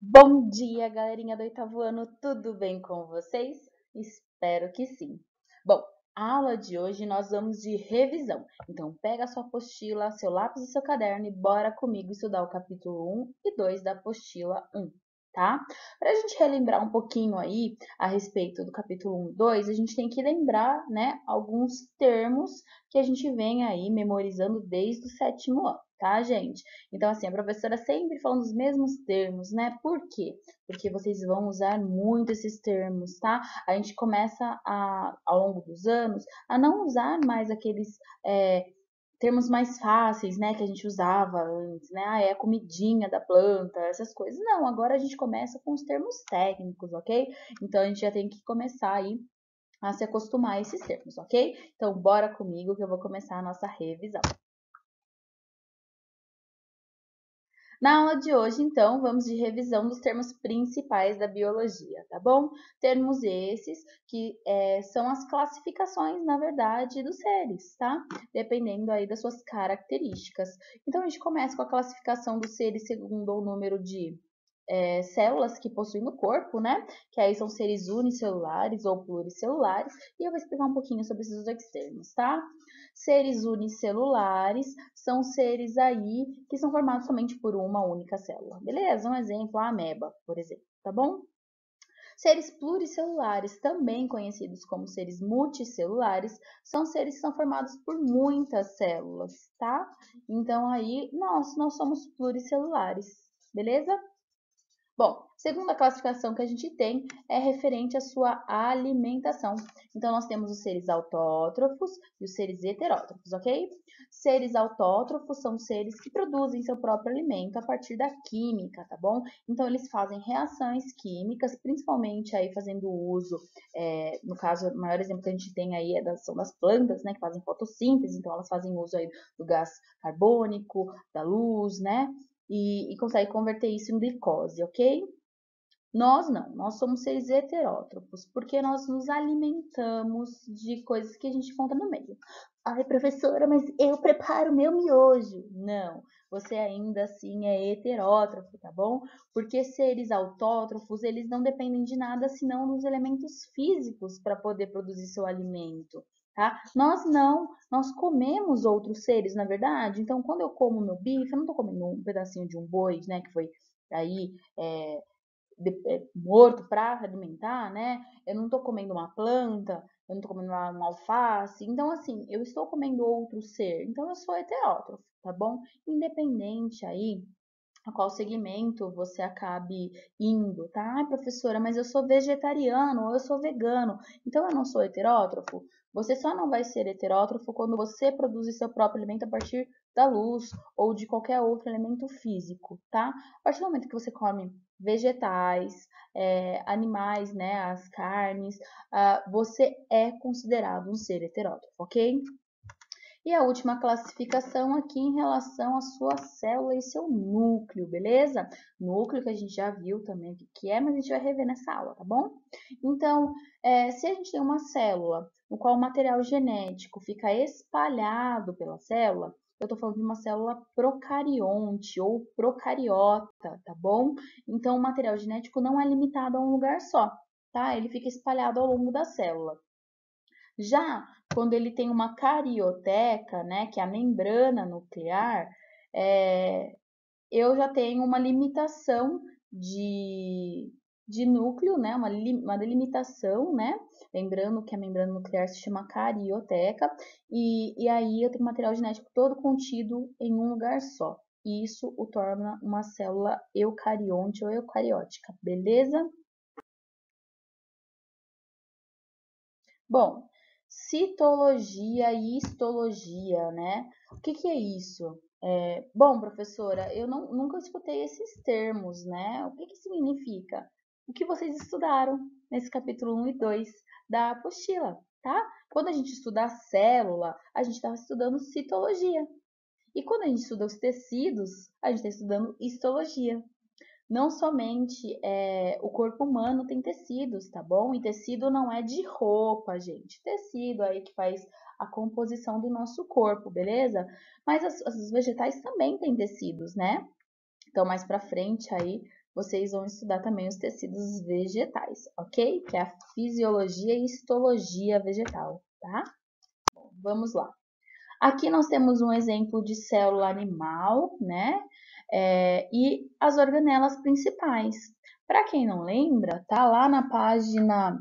Bom dia, galerinha do oitavo ano, tudo bem com vocês? Espero que sim. Bom, a aula de hoje nós vamos de revisão. Então, pega a sua apostila, seu lápis e seu caderno e bora comigo estudar o capítulo 1 e 2 da apostila 1, tá? Para a gente relembrar um pouquinho aí a respeito do capítulo 1 e 2, a gente tem que lembrar, né, alguns termos que a gente vem aí memorizando desde o sétimo ano, tá, gente? Então, assim, a professora sempre falando os mesmos termos, né? Por quê? Porque vocês vão usar muito esses termos, tá? A gente começa ao longo dos anos a não usar mais aqueles termos mais fáceis, né? Que a gente usava antes, né? Ah, é a comidinha da planta, essas coisas. Não, agora a gente começa com os termos técnicos, ok? Então, a gente já tem que começar aí a se acostumar a esses termos, ok? Então, bora comigo que eu vou começar a nossa revisão. Na aula de hoje, então, vamos de revisão dos termos principais da biologia, tá bom? Termos esses que são as classificações, na verdade, dos seres, tá? Dependendo aí das suas características. Então, a gente começa com a classificação dos seres segundo o número de células que possuem no corpo, né? Que aí são seres unicelulares ou pluricelulares. E eu vou explicar um pouquinho sobre esses dois termos, tá? Seres unicelulares são seres aí que são formados somente por uma única célula. Beleza? Um exemplo, a ameba, por exemplo, tá bom? Seres pluricelulares, também conhecidos como seres multicelulares, são seres que são formados por muitas células, tá? Então aí nós somos pluricelulares, beleza? Bom, segunda classificação que a gente tem é referente à sua alimentação. Então, nós temos os seres autótrofos e os seres heterótrofos, ok? Seres autótrofos são seres que produzem seu próprio alimento a partir da química, tá bom? Então, eles fazem reações químicas, principalmente aí fazendo uso, no caso, o maior exemplo que a gente tem aí são das plantas, né, que fazem fotossíntese, então elas fazem uso aí do gás carbônico, da luz, né? E consegue converter isso em glicose, ok? Nós não, nós somos seres heterótrofos, porque nós nos alimentamos de coisas que a gente encontra no meio. Ai, professora, mas eu preparo meu miojo. Não, você ainda assim é heterótrofo, tá bom? Porque seres autótrofos, eles não dependem de nada senão dos elementos físicos para poder produzir seu alimento. Tá? Nós não, nós comemos outros seres, na verdade. Então, quando eu como meu bife, eu não estou comendo um pedacinho de um boi, né, que foi aí morto para alimentar, né? Eu não estou comendo uma planta, eu não estou comendo uma alface. Então, assim, eu estou comendo outro ser. Então, eu sou heterótrofo, tá bom? Independente aí a qual segmento você acabe indo, tá? Ai, professora, mas eu sou vegetariano ou eu sou vegano, então eu não sou heterótrofo? Você só não vai ser heterótrofo quando você produzir seu próprio alimento a partir da luz ou de qualquer outro elemento físico, tá? A partir do momento que você come vegetais, animais, né, as carnes, você é considerado um ser heterótrofo, ok? E a última classificação aqui em relação à sua célula e seu núcleo, beleza? Núcleo que a gente já viu também o que é, mas a gente vai rever nessa aula, tá bom? Então, se a gente tem uma célula no qual o material genético fica espalhado pela célula, eu estou falando de uma célula procarionte ou procariota, tá bom? Então, o material genético não é limitado a um lugar só, tá? Ele fica espalhado ao longo da célula. Já quando ele tem uma carioteca, né, que é a membrana nuclear, é, eu já tenho uma limitação de núcleo, né, uma delimitação, né, lembrando que a membrana nuclear se chama carioteca, e aí eu tenho material genético todo contido em um lugar só. E isso o torna uma célula eucarionte ou eucariótica, beleza? Bom, citologia e histologia, né? O que que é isso? Bom, professora, eu nunca escutei esses termos, né? O que que significa? O que vocês estudaram nesse capítulo 1 e 2 da apostila, tá? Quando a gente estuda a célula, a gente está estudando citologia. E quando a gente estuda os tecidos, a gente está estudando histologia. Não somente o corpo humano tem tecidos, tá bom? E tecido não é de roupa, gente. Tecido aí que faz a composição do nosso corpo, beleza? Mas os vegetais também têm tecidos, né? Então, mais pra frente aí, vocês vão estudar também os tecidos vegetais, ok? Que é a fisiologia e histologia vegetal, tá? Bom, vamos lá. Aqui nós temos um exemplo de célula animal, né? E as organelas principais. Para quem não lembra, tá lá na página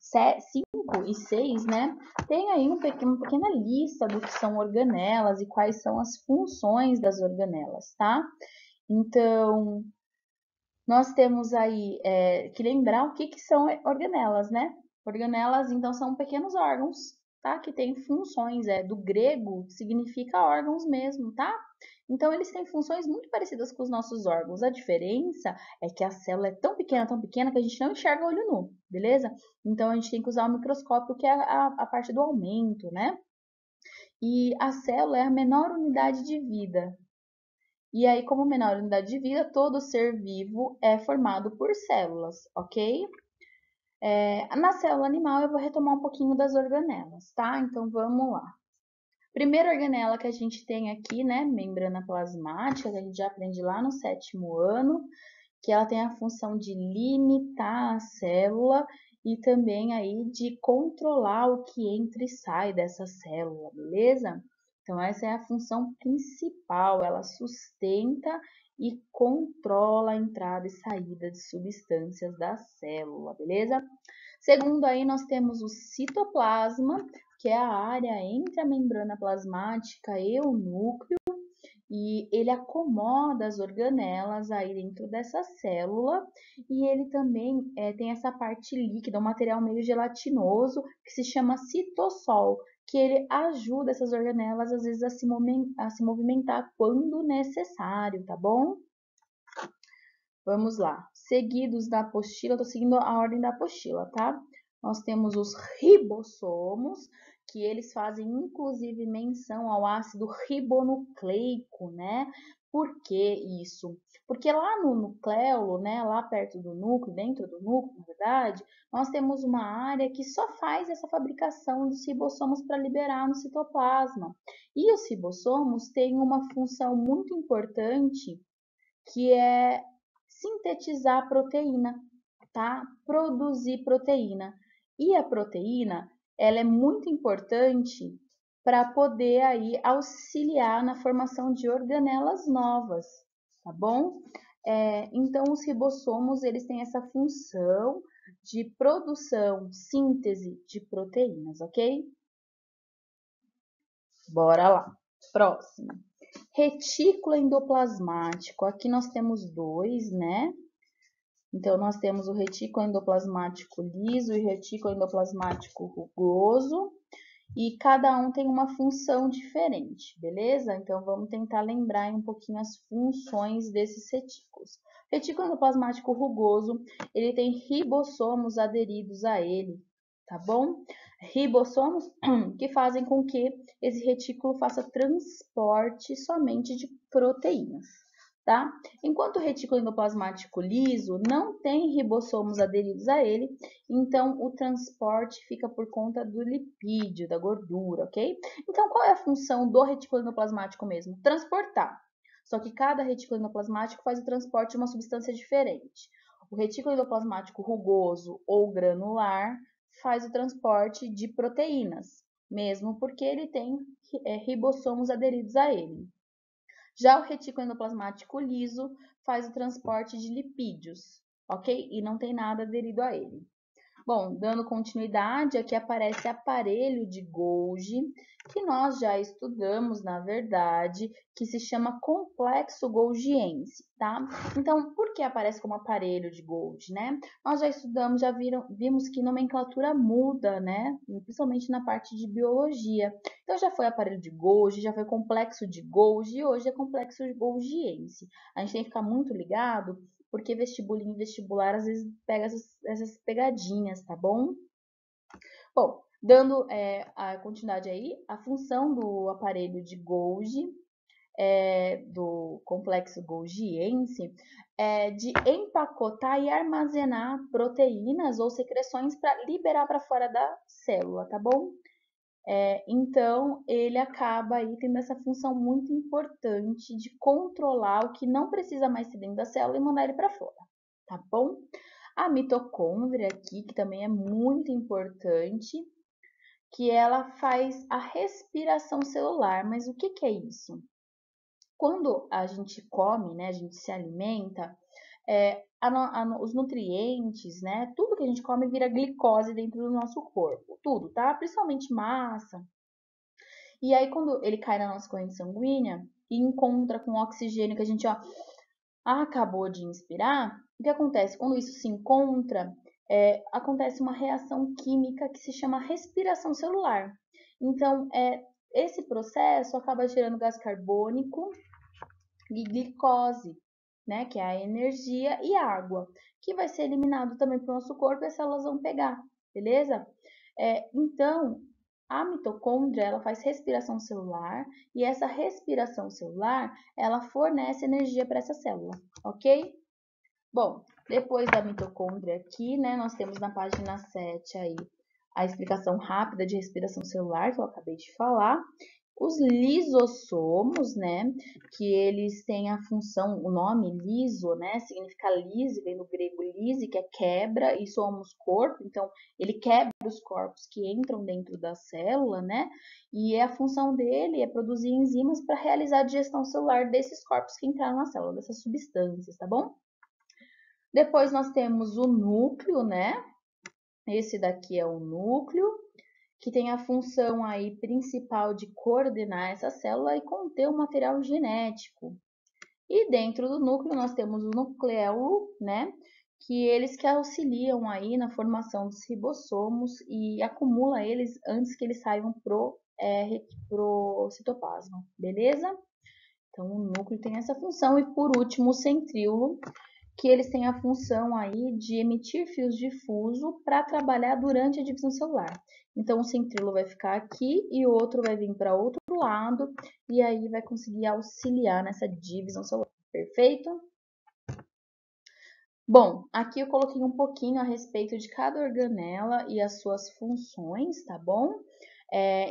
5 e 6, né? Tem aí uma pequena lista do que são organelas e quais são as funções das organelas, tá? Então, nós temos aí que lembrar o que são organelas, né? Organelas, então, são pequenos órgãos, tá? Que têm funções, do grego, significa órgãos mesmo, tá? Então, eles têm funções muito parecidas com os nossos órgãos. A diferença é que a célula é tão pequena que a gente não enxerga olho nu, beleza? Então, a gente tem que usar o microscópio, que é a parte do aumento, né? E a célula é a menor unidade de vida. E aí, como menor unidade de vida, todo ser vivo é formado por células, ok? Na célula animal, eu vou retomar um pouquinho das organelas, tá? Então, vamos lá. Primeira organela que a gente tem aqui, né? Membrana plasmática, que a gente já aprende lá no 7º ano, que ela tem a função de limitar a célula e também aí de controlar o que entra e sai dessa célula, beleza? Então, essa é a função principal, ela sustenta e controla a entrada e saída de substâncias da célula, beleza? Segundo aí, nós temos o citoplasma, que é a área entre a membrana plasmática e o núcleo, e ele acomoda as organelas aí dentro dessa célula, e ele também tem essa parte líquida, um material meio gelatinoso, que se chama citossol, que ele ajuda essas organelas, às vezes, a se movimentar quando necessário, tá bom? Vamos lá. Seguidos da apostila, eu tô seguindo a ordem da apostila, tá? Nós temos os ribossomos, que eles fazem inclusive menção ao ácido ribonucleico, né? Por que isso? Porque lá no nucleolo, né, lá perto do núcleo, dentro do núcleo, na verdade, nós temos uma área que só faz essa fabricação dos ribossomos para liberar no citoplasma. E os ribossomos têm uma função muito importante, que é sintetizar proteína, tá? Produzir proteína. E a proteína, ela é muito importante para poder aí auxiliar na formação de organelas novas, tá bom? Então, os ribossomos, eles têm essa função de produção, síntese de proteínas, ok? Bora lá. Próximo. Retículo endoplasmático. Aqui nós temos dois, né? Então, nós temos o retículo endoplasmático liso e o retículo endoplasmático rugoso, e cada um tem uma função diferente, beleza? Então, vamos tentar lembrar um pouquinho as funções desses retículos. O retículo endoplasmático rugoso, ele tem ribossomos aderidos a ele, tá bom? Ribossomos que fazem com que esse retículo faça transporte somente de proteínas, tá? Enquanto o retículo endoplasmático liso não tem ribossomos aderidos a ele, então o transporte fica por conta do lipídio, da gordura, ok? Então, qual é a função do retículo endoplasmático mesmo? Transportar. Só que cada retículo endoplasmático faz o transporte de uma substância diferente. O retículo endoplasmático rugoso ou granular faz o transporte de proteínas, mesmo porque ele tem ribossomos aderidos a ele. Já o retículo endoplasmático liso faz o transporte de lipídios, ok? E não tem nada aderido a ele. Bom, dando continuidade, aqui aparece aparelho de Golgi, que nós já estudamos, na verdade, que se chama complexo golgiense, tá? Então, por que aparece como aparelho de Golgi, né? Nós já estudamos, vimos que nomenclatura muda, né? Principalmente na parte de biologia. Então, já foi aparelho de Golgi, já foi complexo de Golgi e hoje é complexo golgiense. A gente tem que ficar muito ligado, porque vestibulinho e vestibular às vezes pega essas pegadinhas, tá bom? Bom, dando a continuidade aí, a função do aparelho de Golgi, do complexo golgiense, é de empacotar e armazenar proteínas ou secreções para liberar para fora da célula, tá bom? Então, ele acaba aí tendo essa função muito importante de controlar o que não precisa mais ser dentro da célula e mandar ele para fora, tá bom? A mitocôndria aqui, que também é muito importante, que ela faz a respiração celular. Mas o que é isso? Quando a gente come, né, a gente se alimenta, os nutrientes, né, tudo que a gente come vira glicose dentro do nosso corpo, tudo, tá? Principalmente massa. E aí, quando ele cai na nossa corrente sanguínea e encontra com o oxigênio que a gente, ó, acabou de inspirar, o que acontece? Quando isso se encontra, acontece uma reação química que se chama respiração celular. Então, esse processo acaba gerando gás carbônico e glicose, né, que é a energia, e água, que vai ser eliminado também para o nosso corpo e as células vão pegar, beleza? Então, a mitocôndria, ela faz respiração celular e essa respiração celular, ela fornece energia para essa célula, ok? Bom, depois da mitocôndria aqui, né, nós temos na página 7 aí a explicação rápida de respiração celular, que eu acabei de falar. Os lisossomos, né, que eles têm a função, o nome liso, né, significa lise, vem do grego lise, que é quebra, e somos corpo, então ele quebra os corpos que entram dentro da célula, né, e a função dele é produzir enzimas para realizar a digestão celular desses corpos que entraram na célula, dessas substâncias, tá bom? Depois nós temos o núcleo, né, esse daqui é o núcleo, que tem a função aí principal de coordenar essa célula e conter o material genético. E dentro do núcleo nós temos o nucleolo, né, que eles que auxiliam aí na formação dos ribossomos e acumula eles antes que eles saiam pro citoplasma, beleza? Então o núcleo tem essa função e por último o centríolo, que eles têm a função aí de emitir fios difuso para trabalhar durante a divisão celular. Então, o centríolo vai ficar aqui e o outro vai vir para outro lado e aí vai conseguir auxiliar nessa divisão celular. Perfeito? Bom, aqui eu coloquei um pouquinho a respeito de cada organela e as suas funções, tá bom?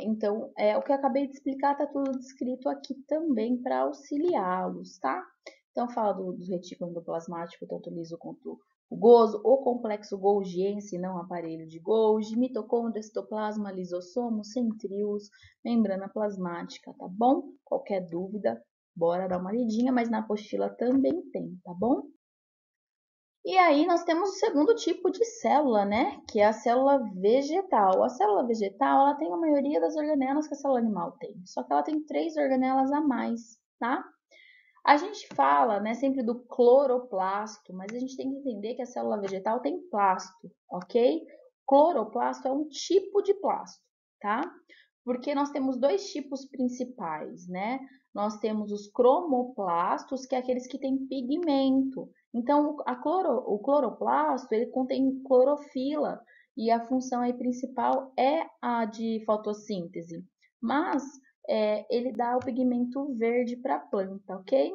Então, o que eu acabei de explicar está tudo descrito aqui também para auxiliá-los, tá? Então, fala do retículo endoplasmático, tanto liso quanto rugoso, o complexo golgiense, não aparelho de Golgi, mitocôndria, citoplasma, lisossomo, centríolos, membrana plasmática, tá bom? Qualquer dúvida, bora dar uma lidinha, mas na apostila também tem, tá bom? E aí nós temos o segundo tipo de célula, né? Que é a célula vegetal. A célula vegetal, ela tem a maioria das organelas que a célula animal tem, só que ela tem 3 organelas a mais, tá? A gente fala, né, sempre do cloroplasto, mas a gente tem que entender que a célula vegetal tem plasto, ok? Cloroplasto é um tipo de plasto, tá? Porque nós temos 2 tipos principais, né? Nós temos os cromoplastos, que é aqueles que têm pigmento. Então, o cloroplasto, ele contém clorofila, e a função aí principal é a de fotossíntese. Mas, ele dá o pigmento verde para a planta, ok?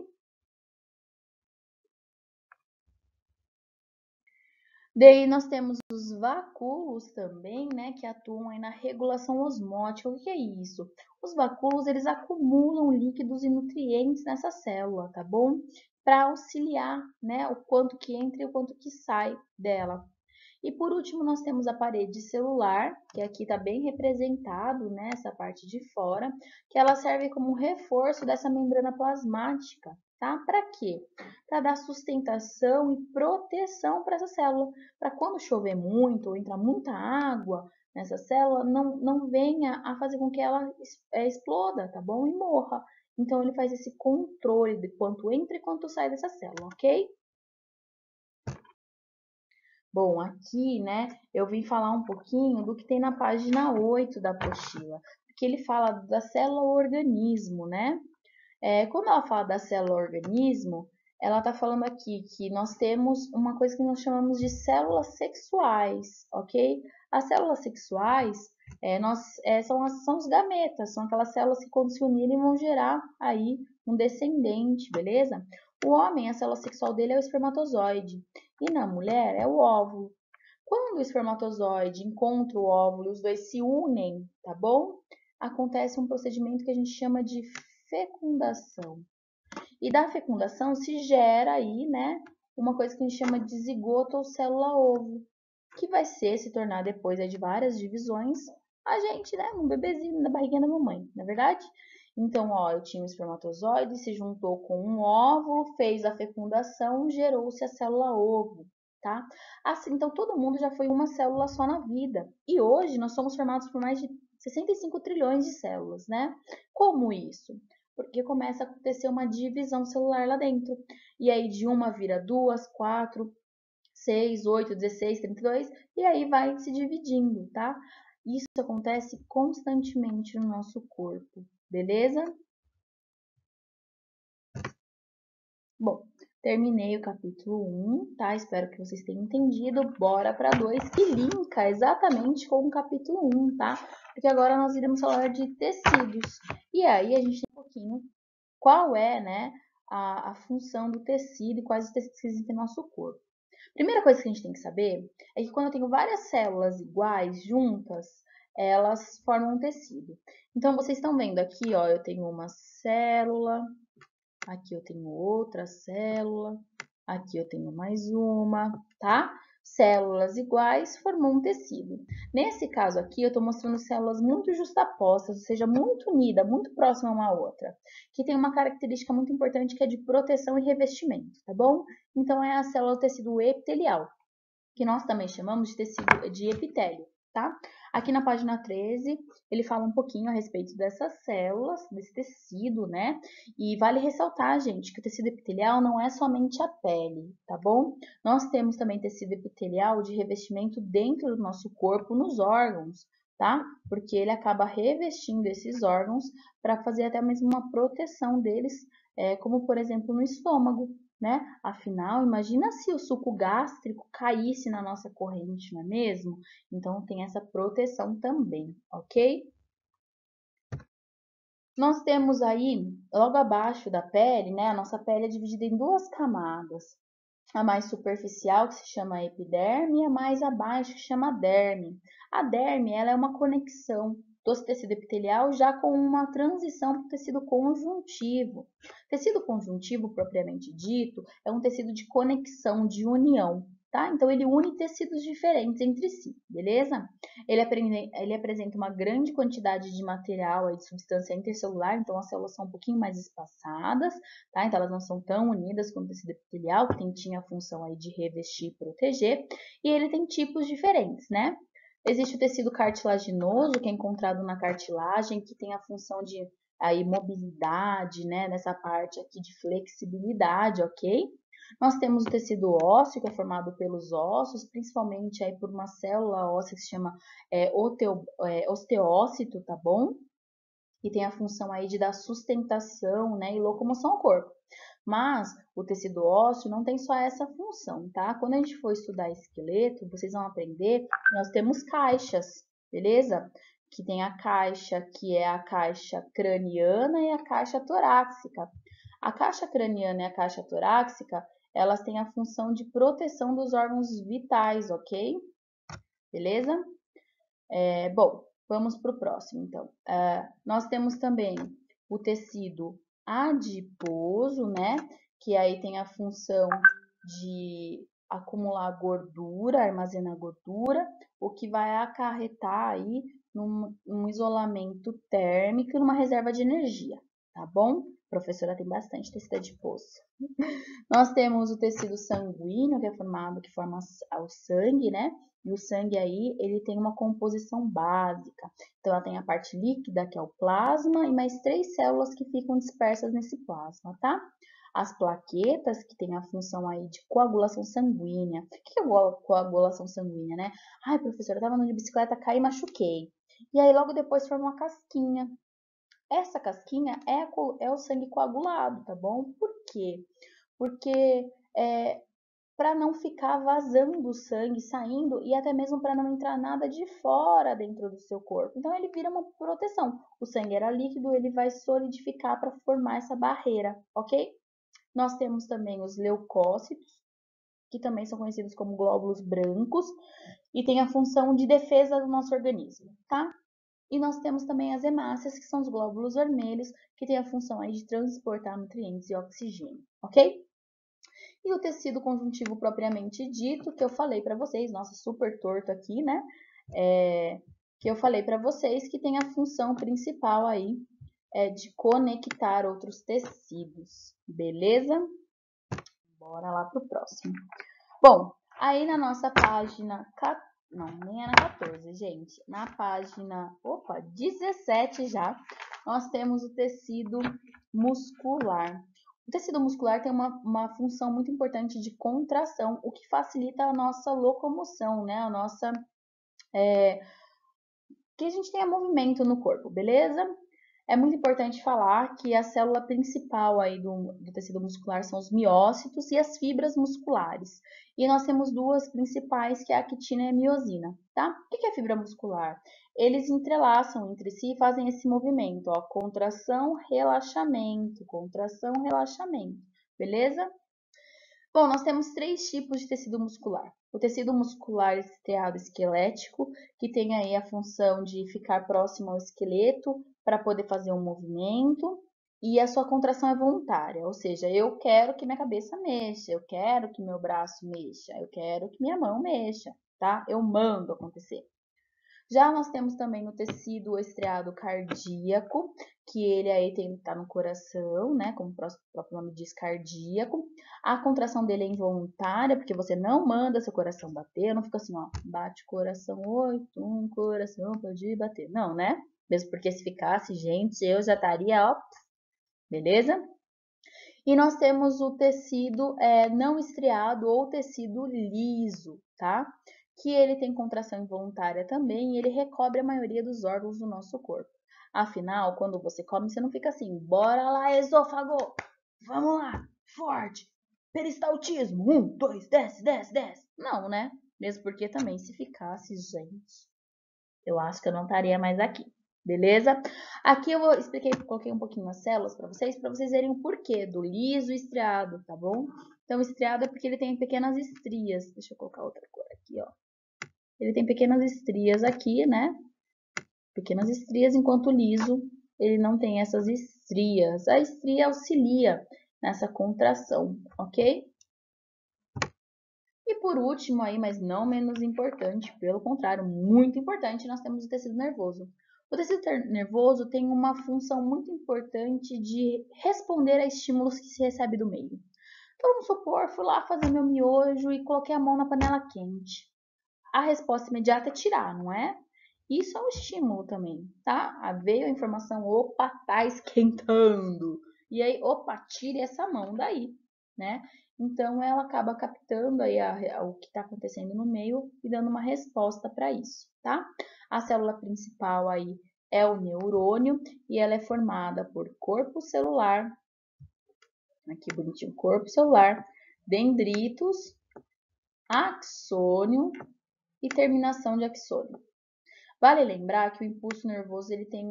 Daí nós temos os vacúolos também, né, que atuam aí na regulação osmótica. O que é isso? Os vacúolos, eles acumulam líquidos e nutrientes nessa célula, tá bom? Para auxiliar, né, o quanto que entra e o quanto que sai dela. E por último, nós temos a parede celular, que aqui está bem representado, né, essa parte de fora, que ela serve como reforço dessa membrana plasmática, tá? Para quê? Para dar sustentação e proteção para essa célula, para quando chover muito ou entrar muita água nessa célula, não venha a fazer com que ela exploda, tá bom? E morra. Então, ele faz esse controle de quanto entra e quanto sai dessa célula, ok? Bom, aqui, né, eu vim falar um pouquinho do que tem na página 8 da apostila, porque ele fala da célula-organismo, né? Quando ela fala da célula-organismo, ela está falando aqui que nós temos uma coisa que nós chamamos de células sexuais, ok? As células sexuais são os gametas, são aquelas células que quando se unirem vão gerar aí um descendente, beleza? O homem, a célula sexual dele é o espermatozoide, e na mulher é o óvulo. Quando o espermatozoide encontra o óvulo e os dois se unem, tá bom? Acontece um procedimento que a gente chama de fecundação. E da fecundação se gera aí, né, uma coisa que a gente chama de zigoto ou célula-ovo, que vai se tornar depois de várias divisões, a gente, né, um bebezinho na barriguinha da mamãe, não é verdade? Então, ó, eu tinha um espermatozoide, se juntou com um óvulo, fez a fecundação, gerou-se a célula-ovo, tá? Assim, então todo mundo já foi uma célula só na vida. E hoje nós somos formados por mais de 65 trilhões de células, né? Como isso? Porque começa a acontecer uma divisão celular lá dentro. E aí de uma vira duas, quatro, 6, 8, 16, 32, e aí vai se dividindo, tá? Isso acontece constantemente no nosso corpo, beleza? Bom, terminei o capítulo 1, tá? Espero que vocês tenham entendido. Bora para 2, que linka exatamente com o capítulo 1, tá? Porque agora nós iremos falar de tecidos. E aí a gente tem um pouquinho qual é, né, a função do tecido e quais os tecidos que existem no nosso corpo. Primeira coisa que a gente tem que saber é que quando eu tenho várias células iguais juntas, elas formam um tecido. Então, vocês estão vendo aqui, ó, eu tenho uma célula, aqui eu tenho outra célula, aqui eu tenho mais uma, tá? Células iguais formam um tecido. Nesse caso aqui, eu estou mostrando células muito justapostas, ou seja, muito unidas, muito próximas uma à outra, que tem uma característica muito importante que é de proteção e revestimento, tá bom? Então, é a célula do tecido epitelial, que nós também chamamos de tecido de epitélio, tá? Aqui na página 13, ele fala um pouquinho a respeito dessas células, desse tecido, né? E vale ressaltar, gente, que o tecido epitelial não é somente a pele, tá bom? Nós temos também tecido epitelial de revestimento dentro do nosso corpo, nos órgãos, tá? Porque ele acaba revestindo esses órgãos para fazer até mesmo uma proteção deles, como por exemplo no estômago, né? Afinal, imagina se o suco gástrico caísse na nossa corrente, não é mesmo? Então tem essa proteção também, ok? Nós temos aí, logo abaixo da pele, né? A nossa pele é dividida em duas camadas. A mais superficial, que se chama epiderme, e a mais abaixo, que chama derme. A derme, ela é uma conexão do tecido epitelial já com uma transição para o tecido conjuntivo. Tecido conjuntivo, propriamente dito, é um tecido de conexão, de união, tá? Então, ele une tecidos diferentes entre si, beleza? Ele apresenta uma grande quantidade de material, aí, de substância intercelular, então as células são um pouquinho mais espaçadas, tá? Então, elas não são tão unidas quanto o tecido epitelial, que tinha a função aí de revestir e proteger, e ele tem tipos diferentes, né? Existe o tecido cartilaginoso, que é encontrado na cartilagem, que tem a função de aí, mobilidade, né? Nessa parte aqui de flexibilidade, ok? Nós temos o tecido ósseo, que é formado pelos ossos, principalmente aí por uma célula óssea que se chama osteócito, tá bom? E tem a função aí de dar sustentação, né, e locomoção ao corpo. Mas o tecido ósseo não tem só essa função, tá? Quando a gente for estudar esqueleto, vocês vão aprender que nós temos caixas, beleza? Que tem a caixa que é a caixa craniana e a caixa torácica. A caixa craniana e a caixa torácica, elas têm a função de proteção dos órgãos vitais, ok? Beleza? Bom, vamos para o próximo, então. Nós temos também o tecido adiposo, né? Que aí tem a função de acumular gordura, armazenar gordura, o que vai acarretar aí num isolamento térmico e numa reserva de energia, tá bom? A professora tem bastante tecido adiposo. Nós temos o tecido sanguíneo, que é formado, que forma o sangue, né? E o sangue aí, ele tem uma composição básica. Então, ela tem a parte líquida, que é o plasma, e mais 3 células que ficam dispersas nesse plasma, tá? As plaquetas, que tem a função aí de coagulação sanguínea. O que é coagulação sanguínea, né? Ai, professora, eu tava andando de bicicleta, caí e machuquei. E aí, logo depois, forma uma casquinha. Essa casquinha é o sangue coagulado, tá bom? Por quê? Porque para não ficar vazando o sangue, saindo e até mesmo para não entrar nada de fora dentro do seu corpo. Então ele vira uma proteção. O sangue era líquido, ele vai solidificar para formar essa barreira, ok? Nós temos também os leucócitos, que também são conhecidos como glóbulos brancos, e tem a função de defesa do nosso organismo, tá? E nós temos também as hemácias, que são os glóbulos vermelhos, que tem a função aí de transportar nutrientes e oxigênio, ok? E o tecido conjuntivo propriamente dito, que eu falei para vocês, nossa, super torto aqui, né? Que eu falei para vocês que tem a função principal aí de conectar outros tecidos, beleza? Bora lá pro próximo. Bom, aí na nossa página... Não, nem é na 14, gente. Na página, 17 já, nós temos o tecido muscular. O tecido muscular tem uma função muito importante de contração, o que facilita a nossa locomoção, né? Que a gente tenha movimento no corpo, beleza? É muito importante falar que a célula principal aí do tecido muscular são os miócitos e as fibras musculares. E nós temos duas principais, que é a actina e a miosina, tá? O que é fibra muscular? Eles entrelaçam entre si e fazem esse movimento, ó, contração, relaxamento, beleza? Bom, nós temos 3 tipos de tecido muscular. O tecido muscular estriado esquelético, que tem aí a função de ficar próximo ao esqueleto para poder fazer um movimento, e a sua contração é voluntária, ou seja, eu quero que minha cabeça mexa, eu quero que meu braço mexa, eu quero que minha mão mexa, tá? Eu mando acontecer. Já nós temos também o tecido estriado cardíaco, que ele aí tá no coração, né? Como o próprio nome diz, cardíaco. A contração dele é involuntária, porque você não manda seu coração bater, não fica assim, ó, bate coração 8, coração pode bater. Não, né? Mesmo porque se ficasse, gente, eu já estaria, ó, beleza? E nós temos o tecido não estriado ou tecido liso, tá? Que ele tem contração involuntária também e ele recobre a maioria dos órgãos do nosso corpo. Afinal, quando você come, você não fica assim, bora lá, esôfago, vamos lá, forte, peristaltismo, 1, 2, desce, desce, desce. Não, né? Mesmo porque também se ficasse, gente, eu acho que eu não estaria mais aqui. Beleza? Aqui eu coloquei um pouquinho as células para vocês verem o porquê do liso e estriado, tá bom? Então, estriado é porque ele tem pequenas estrias. Deixa eu colocar outra cor aqui, ó. Ele tem pequenas estrias aqui, né? Pequenas estrias, enquanto o liso, ele não tem essas estrias. A estria auxilia nessa contração, ok? E por último aí, mas não menos importante, pelo contrário, muito importante, nós temos o tecido nervoso. O tecido nervoso tem uma função muito importante de responder a estímulos que se recebe do meio. Então, vamos supor, fui lá fazer meu miojo e coloquei a mão na panela quente. A resposta imediata é tirar, não é? Isso é um estímulo também, tá? Veio a informação, opa, tá esquentando. E aí, opa, tire essa mão daí, né? Então, ela acaba captando aí o que está acontecendo no meio e dando uma resposta para isso, tá? A célula principal aí é o neurônio e ela é formada por corpo celular, aqui bonitinho, corpo celular, dendritos, axônio e terminação de axônio. Vale lembrar que o impulso nervoso ele tem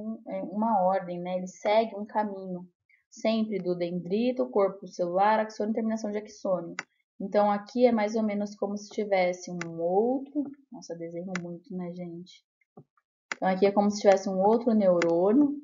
uma ordem, né? Ele segue um caminho, sempre do dendrito, corpo celular, axônio e terminação de axônio. Então, aqui é mais ou menos como se tivesse um outro... Nossa, desenho muito, né, gente? Então, aqui é como se tivesse um outro neurônio.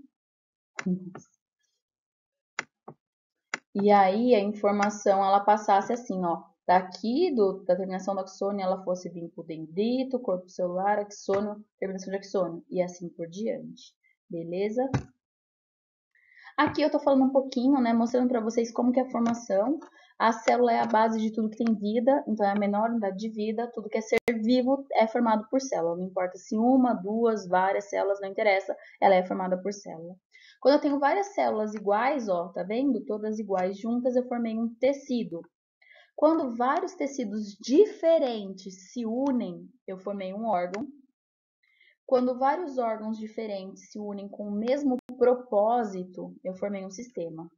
E aí, a informação, ela passasse assim, ó. Daqui, da terminação do axônio, ela fosse vir para o dendrito, corpo celular, axônio, terminação de axônio. E assim por diante. Beleza? Aqui eu tô falando um pouquinho, né, mostrando para vocês como que é a formação. A célula é a base de tudo que tem vida, então é a menor unidade de vida. Tudo que é ser vivo é formado por célula. Não importa se uma, duas, várias células, não interessa, ela é formada por célula. Quando eu tenho várias células iguais, ó, tá vendo? Todas iguais juntas, eu formei um tecido. Quando vários tecidos diferentes se unem, eu formei um órgão. Quando vários órgãos diferentes se unem com o mesmo propósito, eu formei um sistema.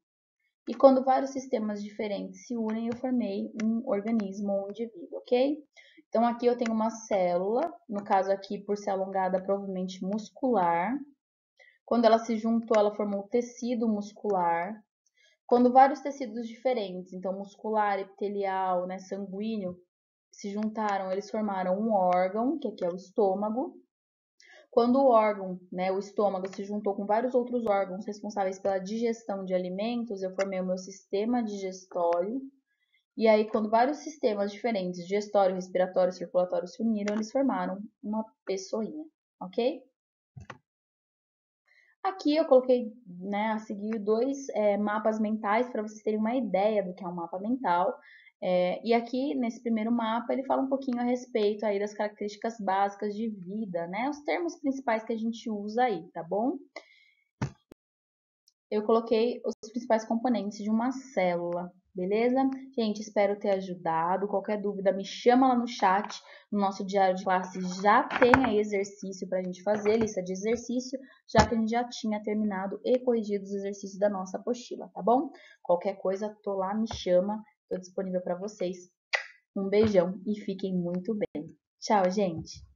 E quando vários sistemas diferentes se unem, eu formei um organismo ou um indivíduo, ok? Então, aqui eu tenho uma célula, no caso aqui, por ser alongada, provavelmente muscular. Quando ela se juntou, ela formou tecido muscular. Quando vários tecidos diferentes, então muscular, epitelial, né, sanguíneo, se juntaram, eles formaram um órgão, que aqui é o estômago. Quando o órgão, né, o estômago, se juntou com vários outros órgãos responsáveis pela digestão de alimentos, eu formei o meu sistema digestório. E aí, quando vários sistemas diferentes, digestório, respiratório, circulatório, se uniram, eles formaram uma pessoinha, ok? Aqui eu coloquei, né, a seguir dois mapas mentais para vocês terem uma ideia do que é um mapa mental. E aqui, nesse primeiro mapa, ele fala um pouquinho a respeito aí das características básicas de vida, né? Os termos principais que a gente usa aí, tá bom? Eu coloquei os principais componentes de uma célula, beleza? Gente, espero ter ajudado. Qualquer dúvida, me chama lá no chat. No nosso diário de classe já tem aí exercício para a gente fazer, lista de exercício, já que a gente já tinha terminado e corrigido os exercícios da nossa apostila, tá bom? Qualquer coisa, tô lá, me chama, tô disponível para vocês. Um beijão e fiquem muito bem. Tchau, gente!